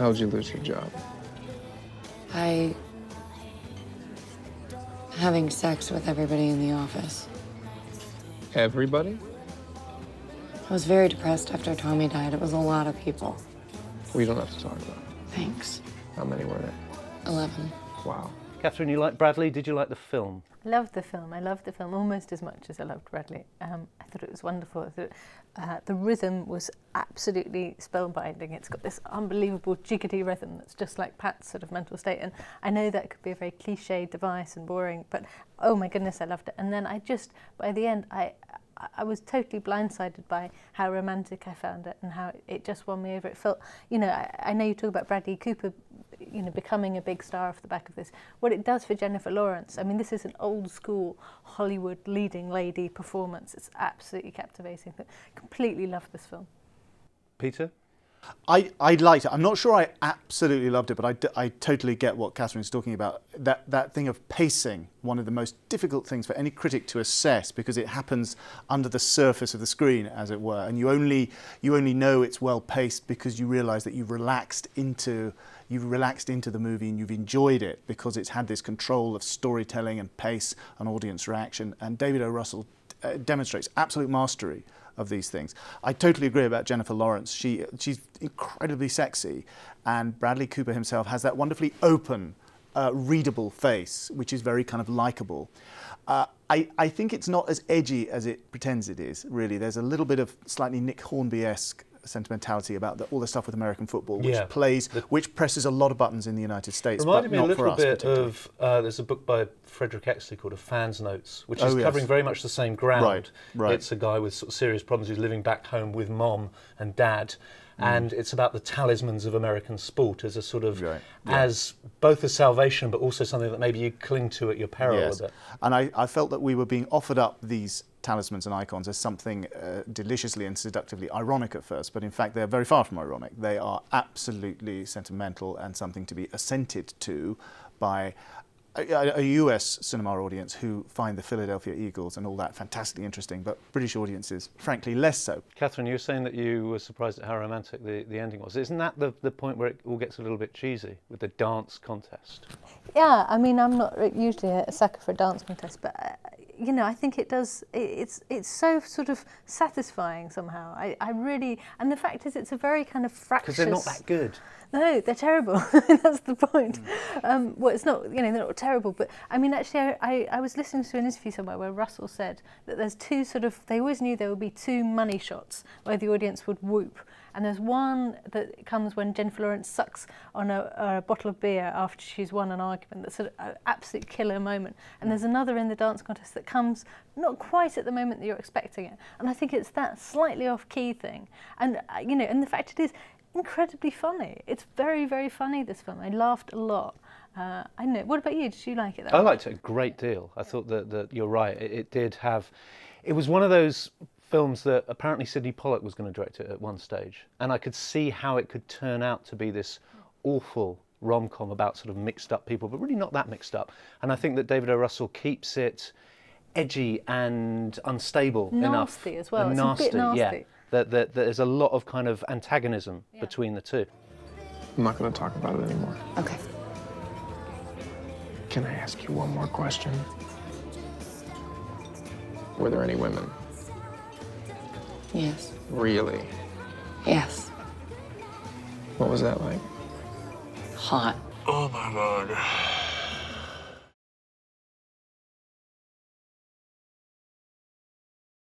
How'd you lose your job? By having sex with everybody in the office. Everybody? I was very depressed after Tommy died. It was a lot of people. We don't have to talk about it. Thanks. How many were there? 11. Wow. Catherine, you like Bradley? Did you like the film? I loved the film. I loved the film almost as much as I loved Bradley. I thought it was wonderful. I thought, the rhythm was absolutely spellbinding. It's got this unbelievable jiggity rhythm that's just like Pat's sort of mental state. And I know that could be a very cliched device and boring, but oh my goodness, I loved it. And then by the end, I was totally blindsided by how romantic I found it and how it just won me over. It felt, you know, I know you talk about Bradley Cooper, you know, becoming a big star off the back of this. What it does for Jennifer Lawrence, I mean, this is an old school Hollywood leading lady performance. It's absolutely captivating. I completely loved this film. Peter? I liked it. I'm not sure I absolutely loved it, but I totally get what Catherine's talking about. That thing of pacing, one of the most difficult things for any critic to assess, because it happens under the surface of the screen, as it were, and you only know it's well paced because you realise that you've relaxed into the movie and you've enjoyed it because it's had this control of storytelling and pace and audience reaction. And David O. Russell demonstrates absolute mastery of these things. I totally agree about Jennifer Lawrence. She's incredibly sexy, and Bradley Cooper himself has that wonderfully open, readable face, which is very kind of likable. I think it's not as edgy as it pretends it is, really. There's a little bit of slightly Nick Hornby-esque sentimentality about all the stuff with American football, which presses a lot of buttons in the United States. Reminded me a little bit of there's a book by Frederick Exley called A Fan's Notes, which is covering very much the same ground. Right. It's a guy with sort of serious problems who's living back home with mom and dad, and it's about the talismans of American sport as a sort of as both a salvation but also something that maybe you cling to at your peril. Yes. And I felt that we were being offered up these talismans and icons as something deliciously and seductively ironic at first, but in fact they're very far from ironic. They are absolutely sentimental and something to be assented to by a US cinema audience who find the Philadelphia Eagles and all that fantastically interesting, but British audiences, frankly, less so. Catherine, you were saying that you were surprised at how romantic the ending was. Isn't that the point where it all gets a little bit cheesy with the dance contest? Yeah, I mean, I'm not usually a sucker for a dance contest, but you know, I think it does. It's so sort of satisfying somehow. I really, and the fact is, it's a very kind of fractious. Because they're not that good. No, they're terrible. That's the point. Well, it's not, you know, they're not terrible, but I mean, actually, I was listening to an interview somewhere where Russell said that there's two sort of, they always knew there would be two money shots where the audience would whoop. And there's one that comes when Jennifer Lawrence sucks on a bottle of beer after she's won an argument. That's an absolute killer moment. And there's another in the dance contest that comes not quite at the moment that you're expecting it. And I think it's that slightly off-key thing. And, you know, and the fact it is incredibly funny. It's very, very funny, this film. I laughed a lot. I don't know. What about you? Did you like it? I liked it a great deal. I thought that you're right. It did have... It was one of those films that apparently Sidney Pollack was going to direct it at one stage, and I could see how it could turn out to be this awful rom-com about sort of mixed up people, but really not that mixed up. And I think that David O. Russell keeps it edgy and unstable enough. Nasty as well. It's nasty, a bit nasty. Yeah. That there's a lot of kind of antagonism between the two. I'm not going to talk about it anymore. Okay. Can I ask you one more question? Were there any women? Yes. Really? Yes. What was that like? Hot. Oh my God.